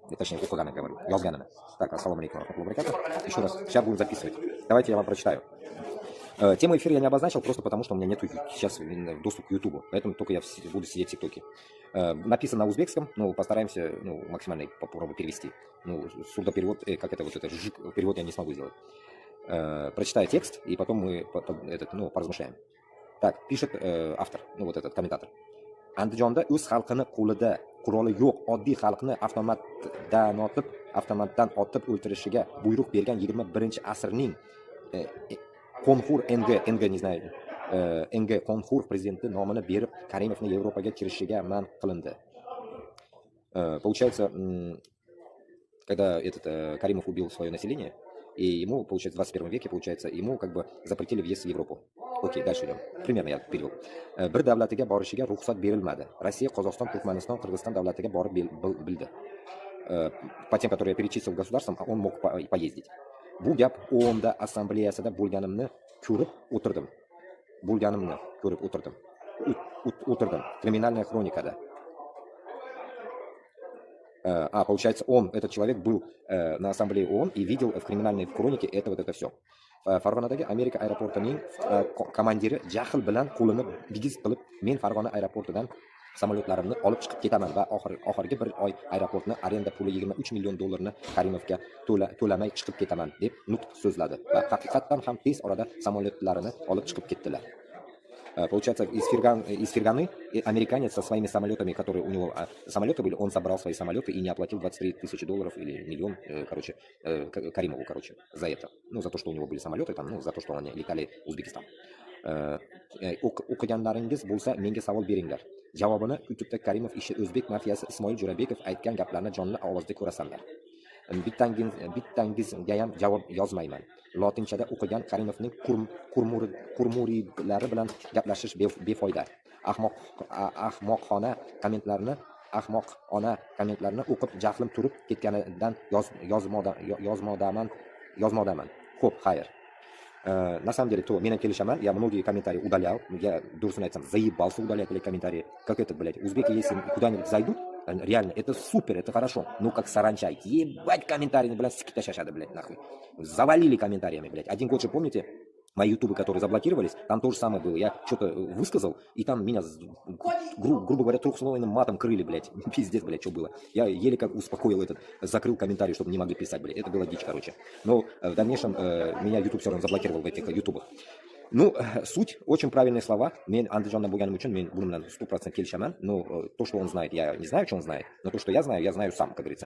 точнее, o'qiganini говорю, yozganini. Так, ассаламу алейкум ва рахматуллахи ва баракатух. Еще раз, сейчас будем записывать. Давайте я вам прочитаю. Тему эфира я не обозначил, просто потому что у меня нет сейчас доступа к Ютубу, поэтому только я буду сидеть в ТикТоке. Написано на узбекском, ну, постараемся, ну, максимально попробую перевести. Ну, сурдоперевод, как это вот это, перевод я не смогу сделать. Прочитаю текст, и потом мы поразмышляем. Так, пишет автор, ну, вот этот комментатор. Andijonda o'z xalqini qo'lida quroli yo'q oddiy xalqni avtomatdan otib o'ltirishiga buyruq bergan 21-asrning Qonxur NG не знаю, NG Qonxur prezidenti nomini berib Karimovni Yevropaga kirishiga man qilindi. Получается, когда этот Каримов убил свое население, и ему, получается, в 21 веке, получается, ему как бы запретили въезд в Европу. Окей, дальше идем. Примерно я перевел. Bir davlatiga borishiga ruxsat berilmadi. Rossiya, Qozog'iston, Turkmaniston, Qirg'iziston davlatiga borib bildi. По тем, которые я перечислил государствам, он мог поездить. Bu gap OOMda assambleyasida bo'lganimni ko'rib o'tirdim. Криминальная хроникада. Получается, этот человек был на ассамблее ООН и видел в криминальной хронике это все. Farg'onadagi Amerika aeroportining komandiri jahl bilan qo'lini bigiz qilib, men Farg'ona aeroportidan samolyotlarimni olib chiqib ketaman va oxirgi bir oy aeroportni arenda puli $23 million Karimovga to'lamay chiqib ketaman deb nutq so'zladi va haqiqatan ham tez orada samolyotlarini olib chiqib ketdilar. Получается, из Ферганы американец со своими самолетами, которые у него самолеты были, он собрал свои самолеты и не оплатил $23 тысячи или миллион, Каримову, за это. Ну, за то, что у него были самолеты, там, ну, за то, что они летали в Узбекистан. O'qiganlaringiz bo'lsa, menga savol beringlar. Javobini YouTube'da Karimov ishi o'zbek mafiyasi Ismoil Jo'rabekov aytgan gaplarni jonli ovozda ko'rasanlar. Bittangizga ham javob yozmayman. Lotinchada o'qigan Karimovning qurmuridlari bilan gaplashish befoyda. Ahmoqona kommentlarni o'qib jahlim turib ketganidan yozmoqdaman. Xo'p, xayr. На самом деле, то меня келишаман, я многие комментарии удалял, я дурсу на этом заебался удалять эти комментарии. Как это, блядь, узбеки, если куда-нибудь зайдут, реально, это супер, это хорошо, ну как саранча, ебать комментарии, блядь, скита шашада, блядь, нахуй. Завалили комментариями, блядь. Один год же, помните, мои ютубы, которые заблокировались, там то же самое было. Я что-то высказал, и там меня, грубо говоря, трехслойным матом крыли, блядь. Пиздец, блядь, что было. Я еле как успокоил закрыл комментарий, чтобы не могли писать, блядь. Это была дичь, короче. Но в дальнейшем меня YouTube все равно заблокировал в этих ютубах. Ну, суть, очень правильные слова. Мен Андижонна bo'lganim uchun men bundan 100% kelishaman. Но то, что он знает, я не знаю, что он знает. Но то, что я знаю сам, как говорится.